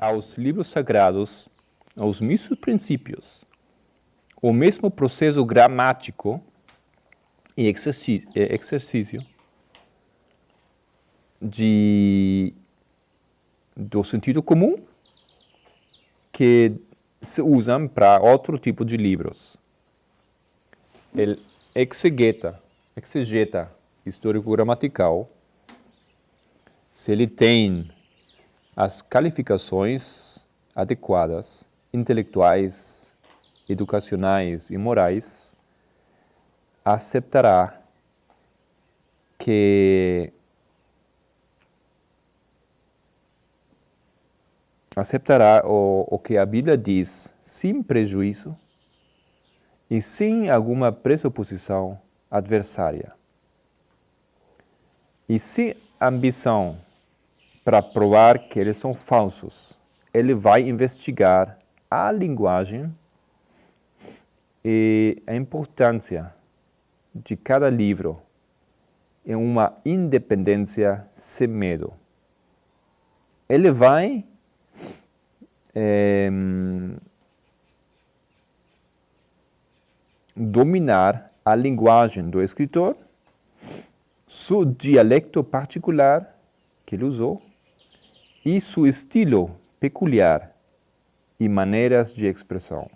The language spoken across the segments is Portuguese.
Aos livros sagrados, aos mesmos princípios, o mesmo processo gramático e exercício do sentido comum que se usam para outro tipo de livros. O exegeta histórico-gramatical, se ele tem as qualificações adequadas, intelectuais, educacionais e morais, aceitará o que a Bíblia diz sem prejuízo e sem alguma pressuposição adversária. E sem ambição para provar que eles são falsos, ele vai investigar a linguagem e a importância de cada livro em uma independência sem medo. Ele vai dominar a linguagem do escritor, seu dialecto particular que ele usou e seu estilo peculiar e maneiras de expressão.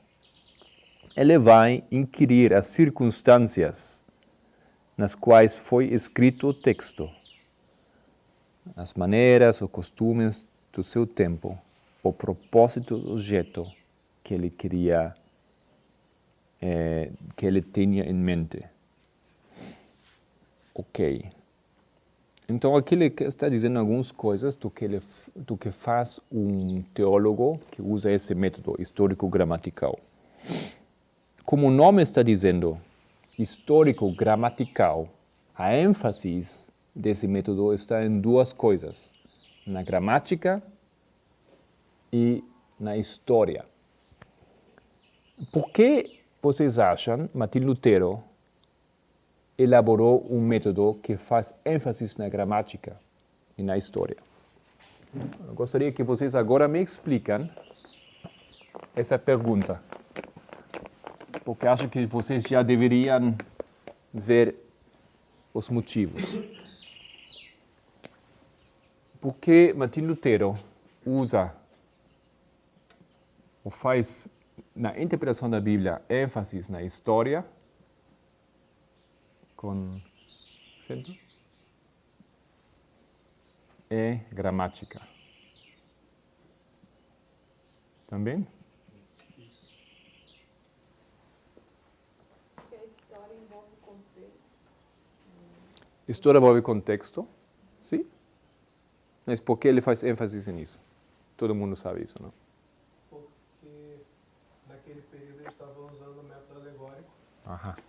Ele vai inquirir as circunstâncias nas quais foi escrito o texto, as maneiras ou costumes do seu tempo, o propósito do objeto que ele queria, que ele tinha em mente. Ok. Então aqui ele está dizendo algumas coisas do que faz um teólogo que usa esse método histórico-gramatical. Como o nome está dizendo, histórico-gramatical, a ênfase desse método está em duas coisas, na gramática e na história. Por que vocês acham que Martim Lutero elaborou um método que faz ênfase na gramática e na história? Eu gostaria que vocês agora me expliquem essa pergunta, porque acho que vocês já deveriam ver os motivos. Por que Martim Lutero usa ou faz na interpretação da Bíblia ênfase na história com acento e gramática? Também? Porque a história envolve contexto. História envolve contexto, sim. Mas por que ele faz ênfase nisso? Todo mundo sabe isso, não? Porque naquele período eles estavam usando o método alegórico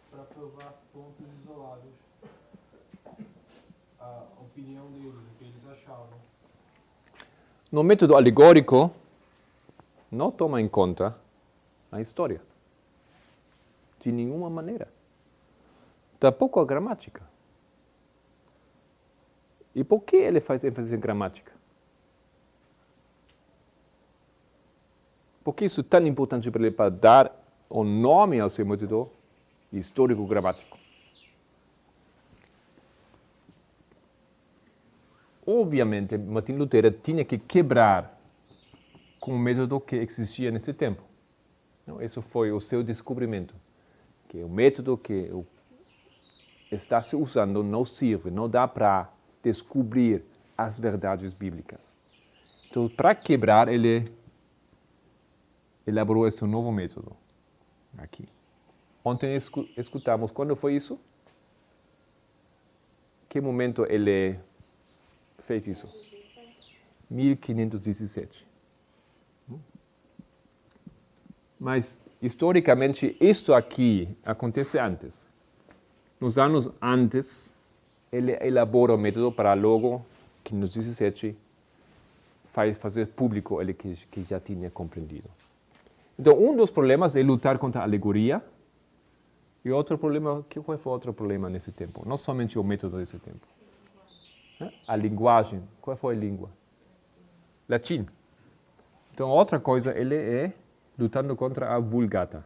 para provar pontos isolados. A opinião deles, o que eles achavam. No método alegórico, não toma em conta a história. De nenhuma maneira. Tampouco a gramática. E por que ele faz ênfase em gramática? Por que isso é tão importante para ele, para dar o nome ao seu método histórico-gramático? Obviamente, Martim Lutero tinha que quebrar com o método que existia nesse tempo. Esse foi o seu descobrimento, que o método que está se usando não serve, não dá para descobrir as verdades bíblicas. Então, para quebrar, ele elaborou esse novo método aqui. Ontem escutamos, quando foi isso? Que momento ele fez isso? 1517. Mas, historicamente, isto aqui acontece antes. Nos anos antes, ele elabora o método para logo, que nos 17, fazer público ele que já tinha compreendido. Então, um dos problemas é lutar contra a alegoria. E outro problema, qual foi outro problema nesse tempo? Não somente o método desse tempo. A linguagem. Qual foi a língua? Latim. Então, outra coisa, ele é lutando contra a Vulgata.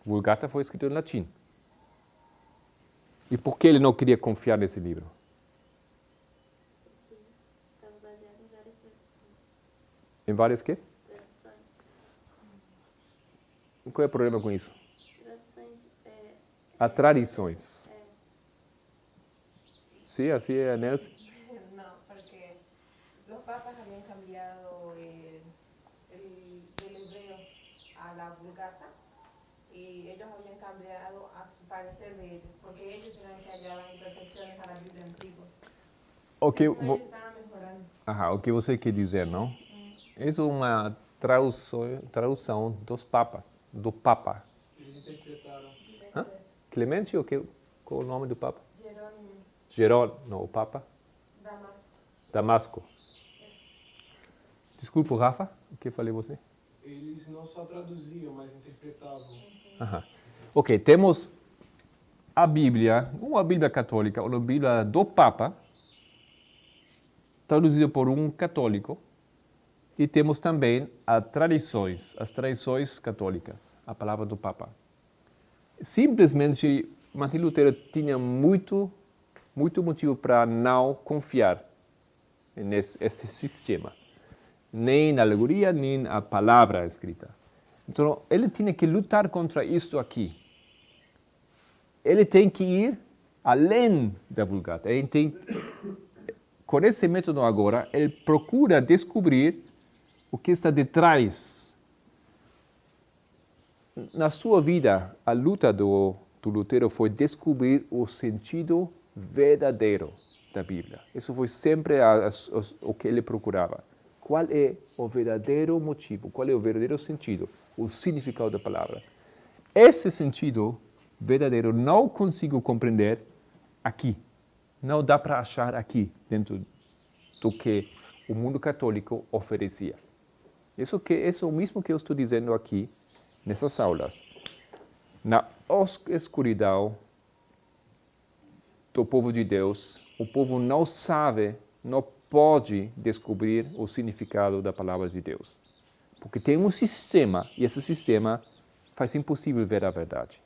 Vulgata foi escrito em latim. E por que ele não queria confiar nesse livro? Estava baseado em várias traduções. Em várias quê? Qual é o problema com isso? Traduções. Há tradições. É. Sim, assim é, Nelson? No, porque los papas habían cambiado del hebreo a la Vulgata y ellos habían cambiado a su parecer de ellos, porque ellos eran que hallaban imperfecciones a la Biblia antigua. Ellos estaban mejorando. O que você quer dizer, não? Isso é uma tradução dos papas, do Papa. Eles interpretaram. Hã? Clemente ou qual é o nome do Papa? Jerónimo. Jerônimo, não, o Papa? Damasco. Desculpa, Rafa, o que falei você? Eles não só traduziam, mas interpretavam. Ok, temos a Bíblia, uma Bíblia católica, uma Bíblia do Papa, traduzida por um católico, e temos também as tradições católicas, a palavra do Papa. Simplesmente, Martin Lutero tinha muito motivo para não confiar nesse sistema, nem na alegoria, nem na palavra escrita. Então, ele tinha que lutar contra isto aqui. Ele tem que ir além da Vulgata. Com esse método agora, ele procura descobrir o que está detrás. Na sua vida, a luta do Lutero foi descobrir o sentido verdadeiro da Bíblia. Isso foi sempre o que ele procurava. Qual é o verdadeiro motivo? Qual é o verdadeiro sentido? O significado da palavra. Esse sentido verdadeiro não consigo compreender aqui. Não dá para achar aqui, dentro do que o mundo católico oferecia. Isso é o mesmo que eu estou dizendo aqui, nessas aulas. Na escuridão do povo de Deus, o povo não sabe, não pode descobrir o significado da palavra de Deus. Porque tem um sistema, e esse sistema faz impossível ver a verdade.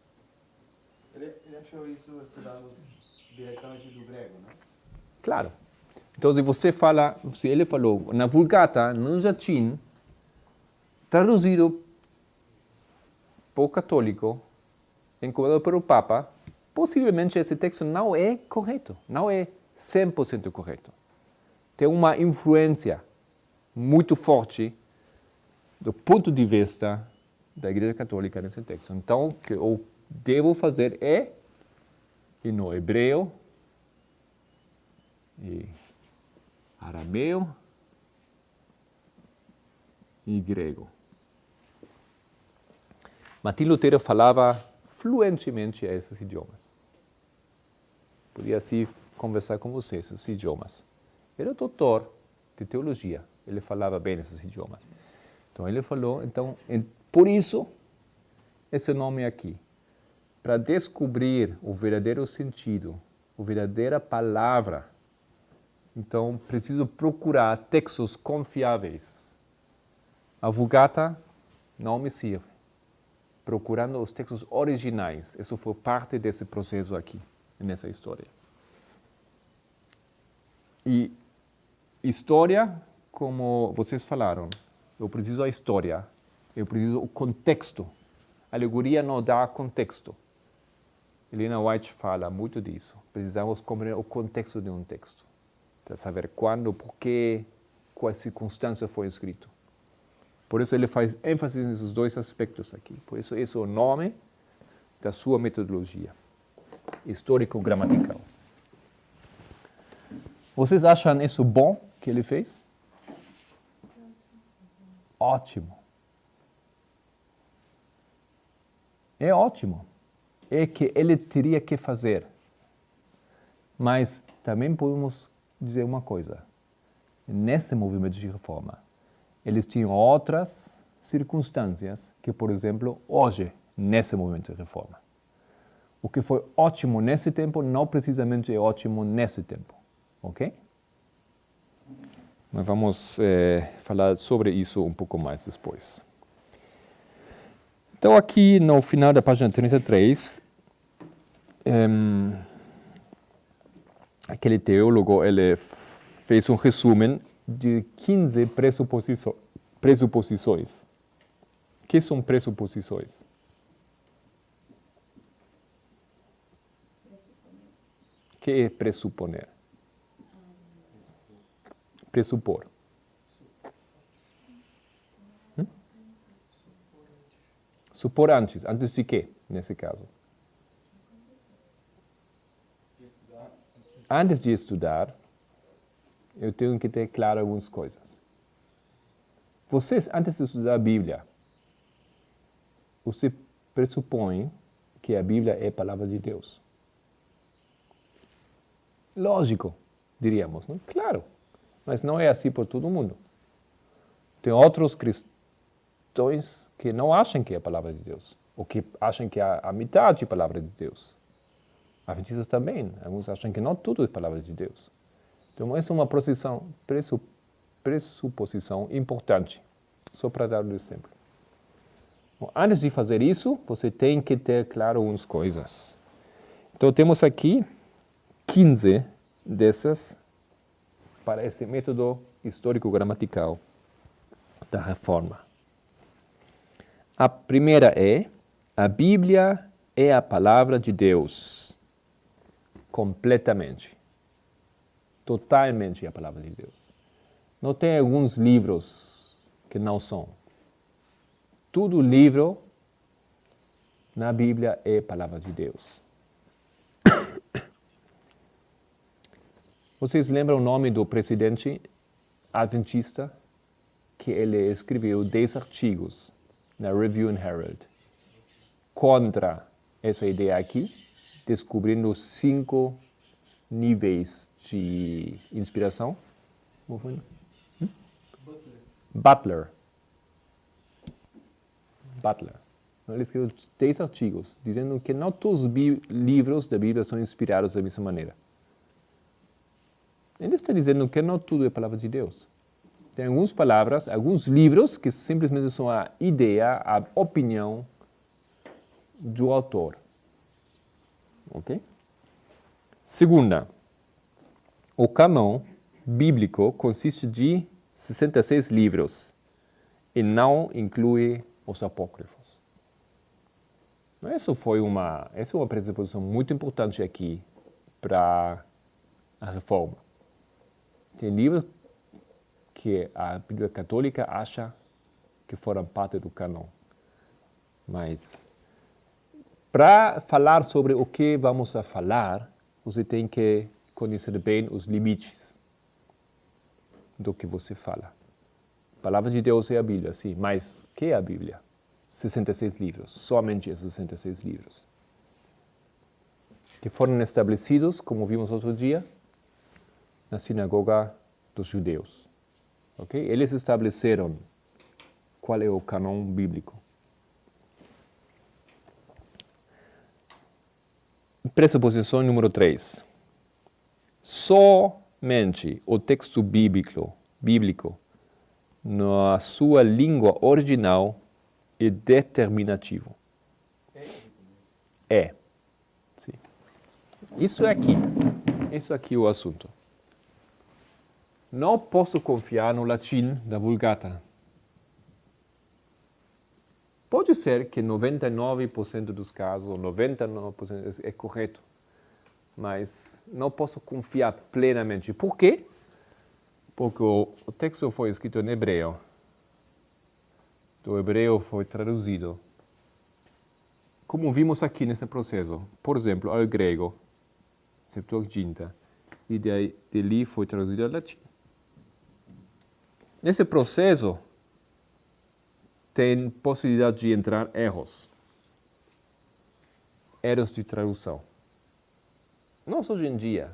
Ele achou isso estudando diretamente do grego, né? Claro. Então, se ele falou na Vulgata, no latim, traduzido por católico, encomendado pelo Papa, possivelmente esse texto não é correto, não é 100% correto. Tem uma influência muito forte do ponto de vista da Igreja Católica nesse texto. Então, o que eu devo fazer é ir no hebreu e arameu e grego. Martin Lutero falava fluentemente esses idiomas. Podia assim conversar com você esses idiomas. Ele é doutor de teologia, ele falava bem esses idiomas. Então ele falou, por isso esse nome aqui, para descobrir o verdadeiro sentido, a verdadeira palavra. Então preciso procurar textos confiáveis. A Vulgata não me serve. Procurando os textos originais, isso foi parte desse processo aqui, nessa história. E história, como vocês falaram, eu preciso da história, eu preciso do contexto. A alegoria não dá contexto. Helena White fala muito disso. Precisamos compreender o contexto de um texto, para saber quando, por quê, qual circunstância foi escrito. Por isso ele faz ênfase nesses dois aspectos aqui. Por isso esse é o nome da sua metodologia, histórico-gramatical. Vocês acham isso bom que ele fez? Ótimo. É ótimo. É que ele teria que fazer. Mas também podemos dizer uma coisa. Nesse movimento de reforma, Eles tinham outras circunstâncias que, por exemplo, hoje, nesse momento de reforma. O que foi ótimo nesse tempo não precisamente é ótimo nesse tempo, ok? Mas vamos falar sobre isso um pouco mais depois. Então, aqui no final da página 33, aquele teólogo ele fez um resumo de 15 pressuposições. O que são pressuposições? O que é pressuponer? Pressupor. Supor antes. Antes de quê, nesse caso? Antes de estudar, eu tenho que ter claro algumas coisas. Vocês, antes de estudar a Bíblia, você pressupõe que a Bíblia é a palavra de Deus. Lógico, diríamos, não? Claro, mas não é assim por todo mundo. Tem outros cristãos que não acham que é a palavra de Deus, ou que acham que é a metade de palavra de Deus. Adventistas também, alguns acham que não tudo é palavra de Deus. Então, essa é uma pressuposição importante, só para dar um exemplo. Bom, antes de fazer isso, você tem que ter claro algumas coisas. Então, temos aqui 15 dessas para esse método histórico-gramatical da Reforma. A primeira é: a Bíblia é a palavra de Deus. Completamente. Totalmente a palavra de Deus. Não tem alguns livros que não são. Todo livro na Bíblia é palavra de Deus. Vocês lembram o nome do presidente adventista? Que ele escreveu 10 artigos na Review and Herald contra essa ideia aqui, descobrindo 5 níveis de inspiração. Como foi? Butler. Ele escreveu 10 artigos dizendo que não todos os livros da Bíblia são inspirados da mesma maneira. Ele está dizendo que não tudo é palavra de Deus. Tem algumas palavras, alguns livros que simplesmente são a ideia, a opinião do autor. Ok? Segunda, o cânon bíblico consiste de 66 livros e não inclui os apócrifos. Essa é uma pressuposição muito importante aqui para a reforma. Tem livros que a Bíblia Católica acha que foram parte do cânon. Mas, para falar sobre o que vamos a falar, você tem que conhecer bem os limites do que você fala. A palavra de Deus é a Bíblia, sim, mas o que é a Bíblia? 66 livros, somente esses 66 livros. Que foram estabelecidos, como vimos outro dia, na sinagoga dos judeus. Okay? Eles estabeleceram qual é o cânon bíblico. Pressuposição número 3. Somente o texto bíblico, na sua língua original, é determinativo. É. Sim. Isso aqui é o assunto. Não posso confiar no latim da Vulgata. Pode ser que 99% dos casos, ou 99% é correto, mas não posso confiar plenamente. Por quê? Porque o texto foi escrito em hebreu. Do hebreu foi traduzido. Como vimos aqui nesse processo, por exemplo, ao grego, Septuaginta, e dali foi traduzido ao latim. Nesse processo, tem possibilidade de entrar erros de tradução. Nós hoje em dia,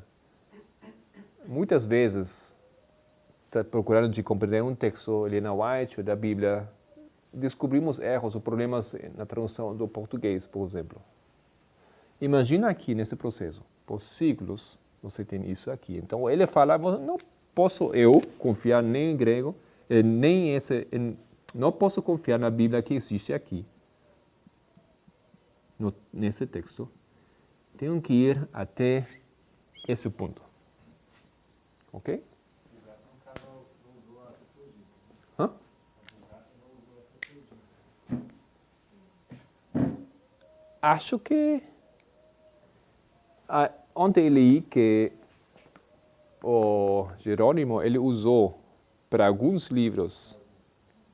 muitas vezes, procurando de compreender um texto, Helena White, da Bíblia, descobrimos erros ou problemas na tradução do português, por exemplo. Imagina aqui, nesse processo, por séculos, você tem isso aqui. Então, ele fala, não posso eu confiar nem em grego, não posso confiar na Bíblia que existe aqui, nesse texto. Tenho que ir até esse ponto. Ok? Hã? Acho que ontem eu li que o Jerônimo ele usou para alguns livros.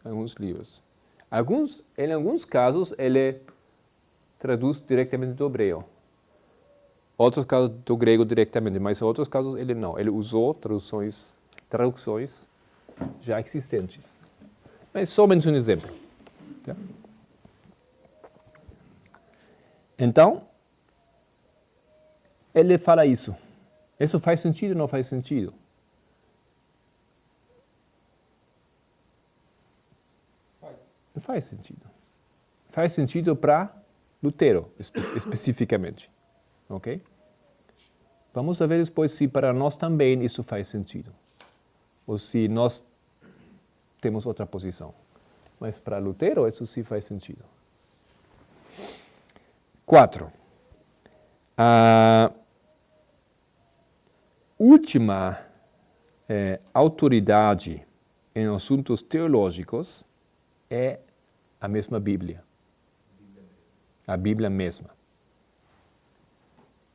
Em alguns casos ele traduz diretamente do hebreu. Outros casos do grego diretamente, mas em outros casos ele não. Ele usou traduções já existentes. Mas somente um exemplo. Tá? Então, ele fala isso. Isso faz sentido ou não faz sentido? Não faz sentido. Faz sentido para Lutero, especificamente. Ok? Vamos ver depois se para nós também isso faz sentido. Ou se nós temos outra posição. Mas para Lutero isso sim faz sentido. 4. A última autoridade em assuntos teológicos é a mesma Bíblia. A Bíblia mesma.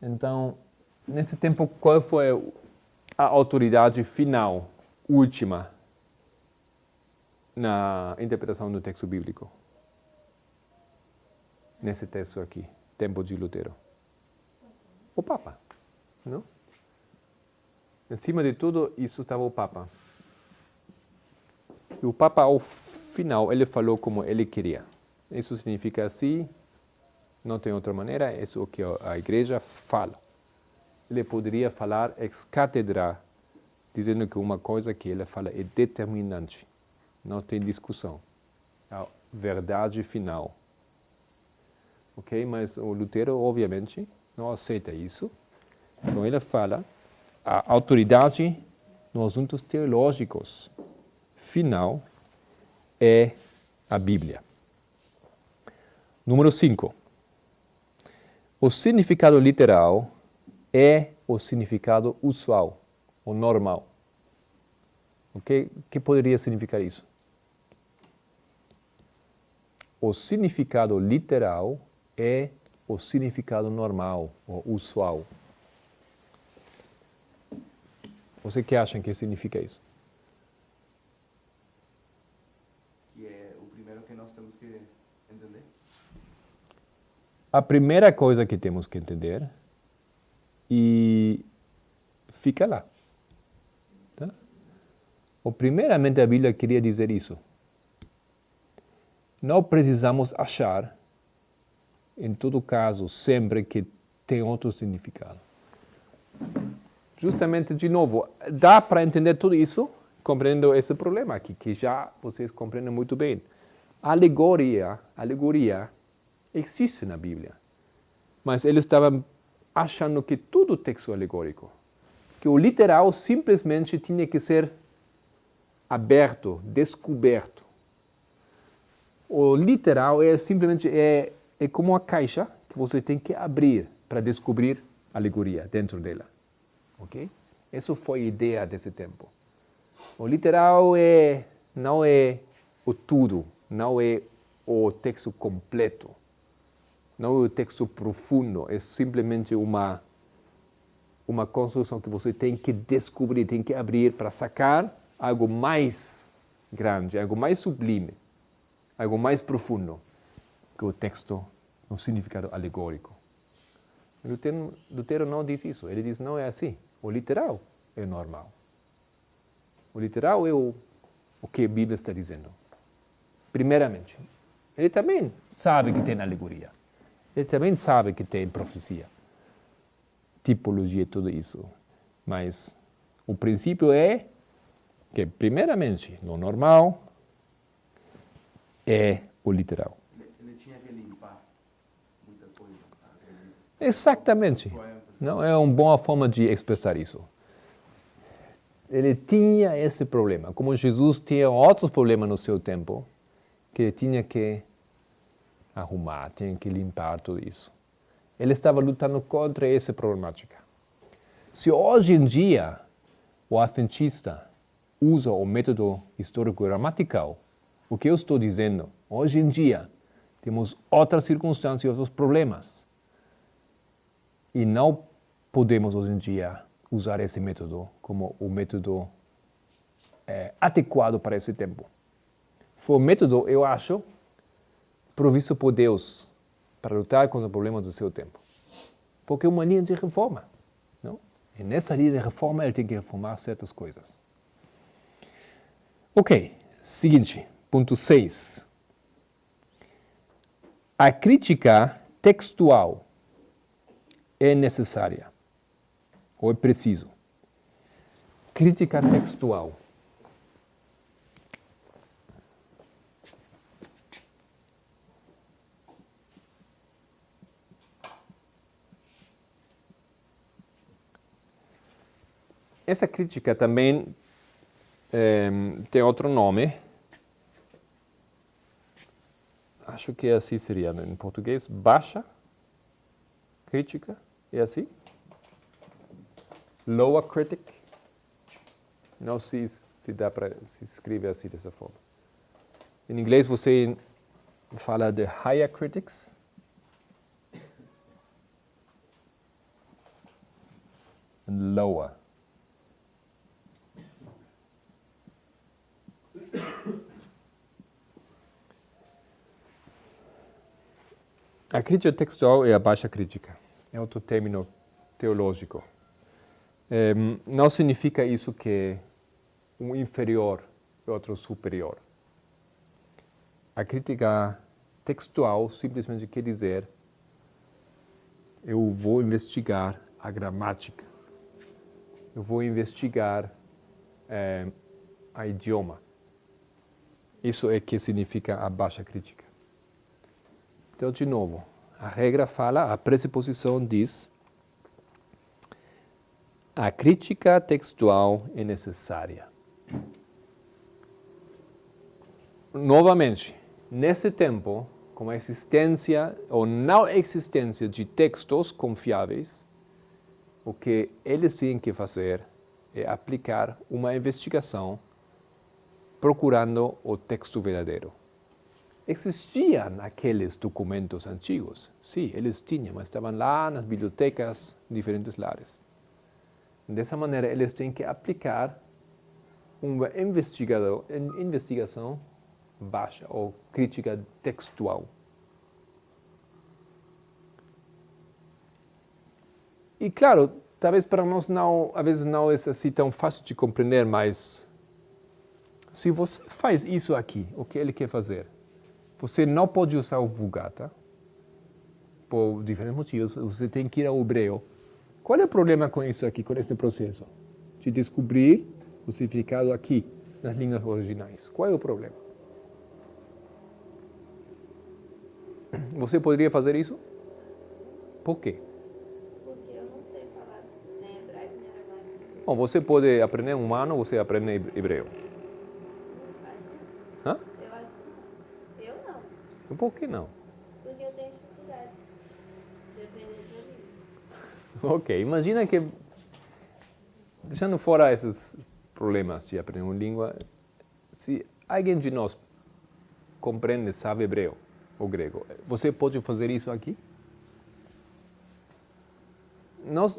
Então, nesse tempo, qual foi a autoridade final, última, na interpretação do texto bíblico? Nesse texto aqui, tempo de Lutero. O Papa, não? Em cima de tudo, isso estava o Papa. E o Papa, ao final, ele falou como ele queria. Isso significa assim, não tem outra maneira, isso é o que a igreja fala. Ele poderia falar ex cátedra, dizendo que uma coisa que ele fala é determinante. Não tem discussão. A verdade final. Ok? Mas o Lutero, obviamente, não aceita isso. Então ele fala, a autoridade nos assuntos teológicos final é a Bíblia. Número 5. O significado literal é o significado usual, o normal. O que poderia significar isso? O significado literal é o significado normal, ou usual. Você que acha que significa isso? Que é o primeiro que nós temos que entender. A primeira coisa que temos que entender e fica lá. Tá? Primeiramente a Bíblia queria dizer isso. Não precisamos achar, em todo caso, sempre que tem outro significado. Justamente, de novo, dá para entender tudo isso compreendendo esse problema aqui, que já vocês compreendem muito bem. Alegoria existe na Bíblia, mas eles estavam achando que tudo texto alegórico, que o literal simplesmente tinha que ser aberto, descoberto. O literal é simplesmente como uma caixa que você tem que abrir para descobrir a alegoria dentro dela. Ok? Essa foi a ideia desse tempo. O literal não é o tudo, não é o texto completo, não é o texto profundo, é simplesmente uma construção que você tem que descobrir, tem que abrir para sacar algo mais grande, algo mais sublime, algo mais profundo que o texto no significado alegórico. Lutero não diz isso, ele diz não é assim. O literal é normal. O literal é o que a Bíblia está dizendo. Primeiramente, ele também sabe que tem alegoria. Ele também sabe que tem profecia, tipologia e tudo isso. Mas o princípio é Que, primeiramente, o normal é o literal. Ele tinha que limpar muita coisa. Exatamente. Não é uma boa forma de expressar isso. Ele tinha esse problema. Como Jesus tinha outros problemas no seu tempo, que ele tinha que arrumar, tinha que limpar tudo isso. Ele estava lutando contra essa problemática. Se hoje em dia o adventista usa o método histórico-gramatical, o que eu estou dizendo, hoje em dia temos outras circunstâncias, outros problemas. E não podemos hoje em dia usar esse método como o método adequado para esse tempo. Foi um método, eu acho, provisto por Deus para lutar contra os problemas do seu tempo. Porque é uma linha de reforma. Não? E nessa linha de reforma ele tem que reformar certas coisas. Ok, seguinte, ponto 6. A crítica textual é necessária, ou é preciso. Crítica textual. Essa crítica também tem outro nome. Acho que assim seria em português. Baixa crítica. É assim? Lower critic. Não sei se dá para se escrever assim dessa forma. Em inglês você fala de higher critics. And lower. A crítica textual é a baixa crítica. É outro término teológico. Não significa isso que um inferior é outro superior. A crítica textual simplesmente quer dizer eu vou investigar a gramática. Eu vou investigar a idioma. Isso é que significa a baixa crítica. Então, de novo, a regra fala, a pressuposição diz, a crítica textual é necessária. Novamente, nesse tempo, com a existência ou não existência de textos confiáveis, o que eles têm que fazer é aplicar uma investigação procurando o texto verdadeiro. Existiam aqueles documentos antigos, sim, eles tinham, mas estavam lá nas bibliotecas, em diferentes lares. Dessa maneira, eles têm que aplicar uma investigação baixa ou crítica textual. E claro, talvez para nós às vezes não é assim tão fácil de compreender, mas se você faz isso aqui, o que ele quer fazer? Você não pode usar o Vulgata, por diferentes motivos, você tem que ir ao hebreu. Qual é o problema com isso aqui, com esse processo? De descobrir o significado aqui, nas línguas originais. Qual é o problema? Você poderia fazer isso? Por quê? Porque eu não sei falar nem hebraico nem aramaico. Bom, você pode aprender humano, você aprende hebreu. Hã? Eu acho que não. Eu não. Por que não? Porque eu tenho dificuldade. Dependendo do livro. Ok, imagina que, deixando fora esses problemas de aprender uma língua, se alguém de nós compreende, sabe hebreu ou grego, você pode fazer isso aqui?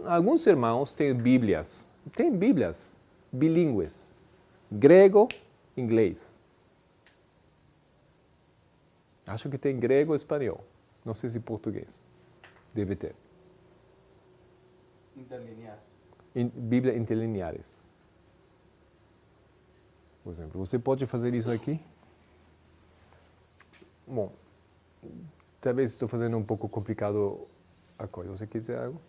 Alguns irmãos têm bíblias bilíngues, grego, inglês. Acho que tem grego e espanhol, não sei se português, deve ter. Interlinear. Bíblia interlineares. Por exemplo, você pode fazer isso aqui? Bom, talvez estou fazendo um pouco complicado a coisa. Você quer dizer algo?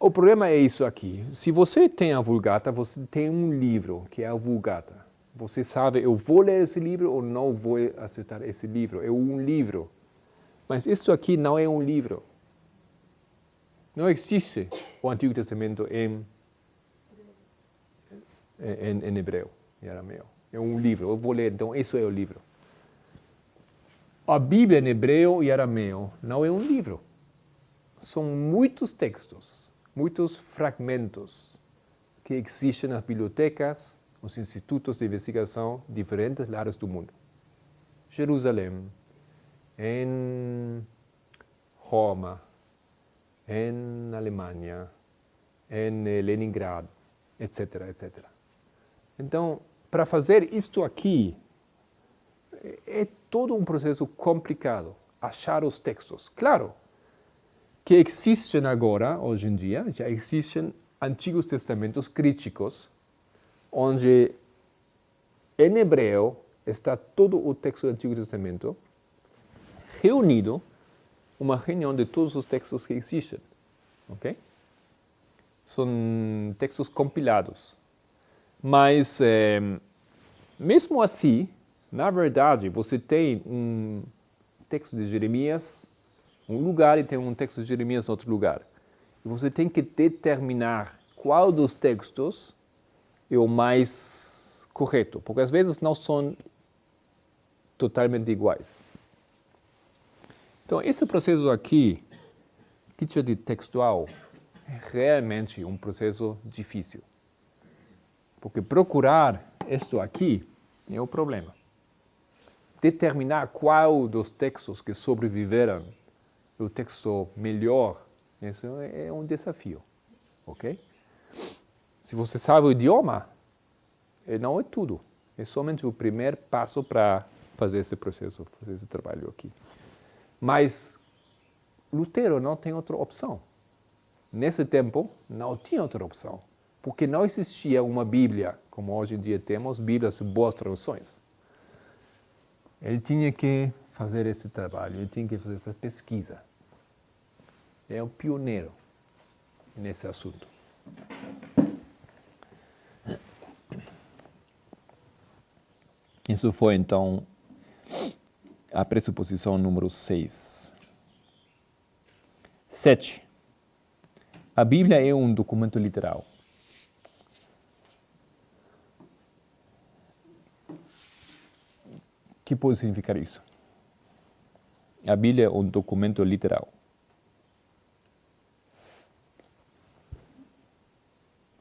o problema é isso aqui. Se você tem a Vulgata, você tem um livro, que é a Vulgata. Você sabe, eu vou ler esse livro ou não vou aceitar esse livro. É um livro. Mas isso aqui não é um livro. Não existe o Antigo Testamento em hebreu, em arameu. É um livro, eu vou ler, então isso é o livro. A Bíblia em hebreu e arameu não é um livro. São muitos textos, muitos fragmentos que existem nas bibliotecas, nos institutos de investigação de diferentes lados do mundo. Jerusalém, em Roma, em Alemanha, em Leningrado, etc, etc. Então, para fazer isto aqui, é todo um processo complicado, achar os textos. Claro que existem agora, hoje em dia, já existem antigos testamentos críticos, onde em hebreu está todo o texto do Antigo Testamento reunido, uma reunião de todos os textos que existem. Ok? São textos compilados. Mas, mesmo assim, na verdade, você tem um texto de Jeremias em um lugar e tem um texto de Jeremias em outro lugar. E você tem que determinar qual dos textos é o mais correto, porque às vezes não são totalmente iguais. Então, esse processo aqui, que chama de textual, é realmente um processo difícil. Porque procurar isto aqui é o problema. Determinar qual dos textos que sobreviveram é o texto melhor, isso é um desafio. Ok? Se você sabe o idioma, não é tudo. É somente o primeiro passo para fazer esse processo, fazer esse trabalho aqui. Mas Lutero não tem outra opção. Nesse tempo, não tinha outra opção. Porque não existia uma Bíblia, como hoje em dia temos, Bíblias de boas traduções. Ele tinha que fazer esse trabalho, ele tinha que fazer essa pesquisa. É um pioneiro nesse assunto. Isso foi, então, a pressuposição número 6. 7. A Bíblia é um documento literal. O que pode significar isso? A Bíblia é um documento literal.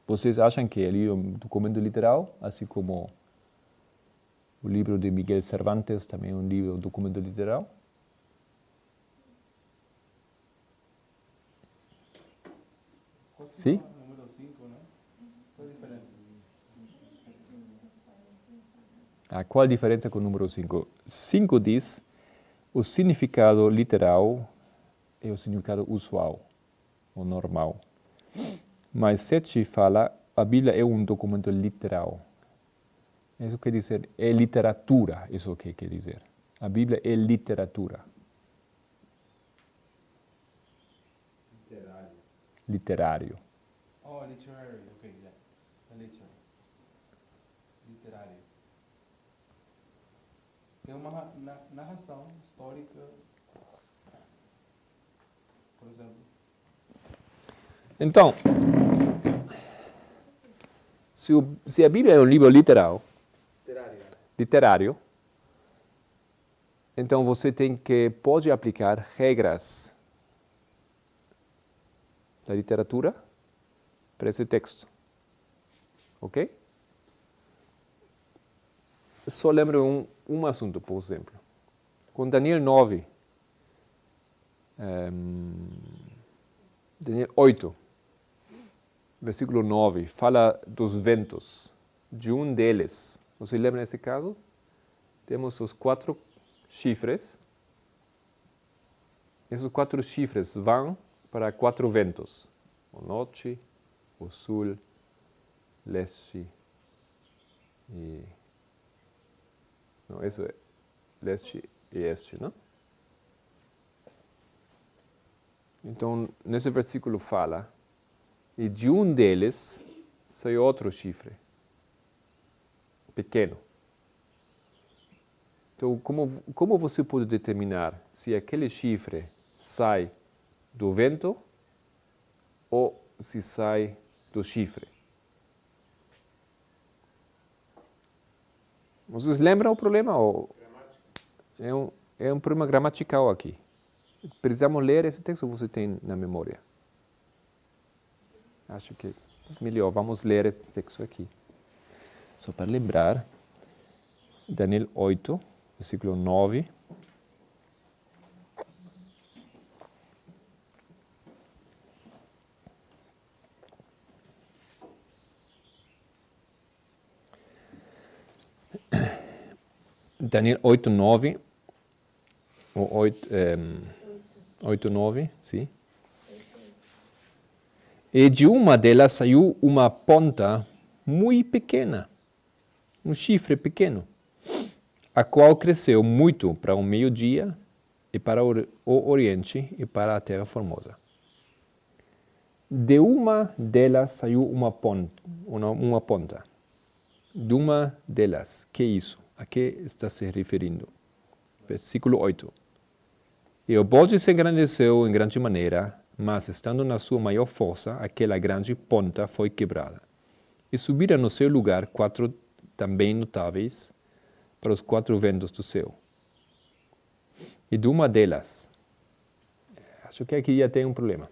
Vocês acham que ele é um documento literal, assim como o livro de Miguel Cervantes também é um documento literal? Sim? Número 5, né? Qual a diferença? Qual a diferença com o número 5? 5 diz o significado literal é o significado usual, ou normal. Mas 7 fala a Bíblia é um documento literal. Isso quer dizer, é literatura, isso que quer dizer. A Bíblia é literatura. Literário. Oh, literary, ok, yeah. Literário. Tem uma narração histórica, por exemplo. Então, se a Bíblia é um livro literário, então você pode aplicar regras da literatura para esse texto. Ok? Só lembro um assunto, por exemplo. Com Daniel 9, Daniel 8, versículo 9, fala dos ventos. De um deles, você lembra nesse caso? Temos os 4 chifres. Esses 4 chifres vão para 4 ventos. O norte, o sul, leste e... Não, isso é leste e este, não? Então, nesse versículo fala E de um deles sai outro chifre, pequeno. Então, como você pode determinar se aquele chifre sai do vento ou se sai do chifre? Vocês lembram o problema? É um problema gramatical aqui. Precisamos ler esse texto, você tem na memória. Acho que é melhor, vamos ler esse texto aqui. Só para lembrar, Daniel 8, versículo 9. Daniel 8, 9. O 8, 9, sim. E de uma delas saiu uma ponta muito pequena, um chifre pequeno, a qual cresceu muito para o meio-dia e para o oriente e para a terra formosa. De uma delas saiu uma ponta. De uma delas. Que é isso? A que está se referindo? Versículo 8. E o bode se engrandeceu em grande maneira, mas estando na sua maior força, aquela grande ponta foi quebrada. E subiram no seu lugar 4 também notáveis para os 4 ventos do céu. E de uma delas, acho que aqui já tem um problema.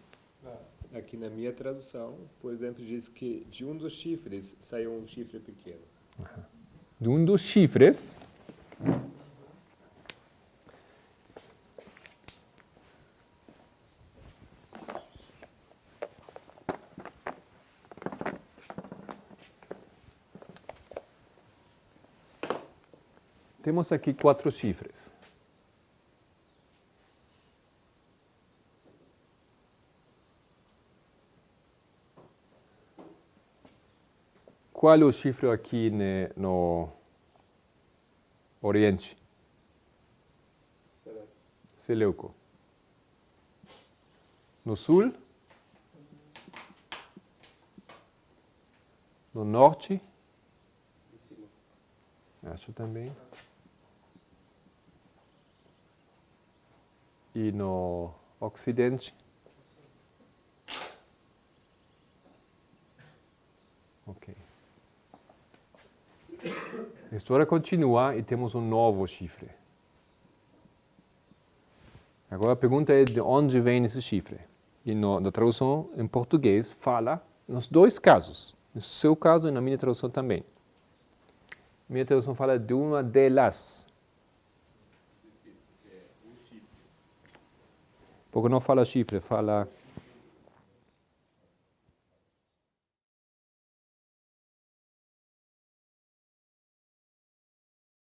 Aqui na minha tradução, por exemplo, diz que de um dos chifres saiu um chifre pequeno. De um dos chifres, temos aqui 4 chifres. Qual é o chifre aqui no Oriente? Seleuco. No Sul? No Norte? Acho também. E no Ocidente? Ok. A história continua e temos um novo chifre. Agora a pergunta é de onde vem esse chifre? E na tradução em português fala nos 2 casos. No seu caso e na minha tradução também. Minha tradução fala de uma delas. Porque não fala chifre, fala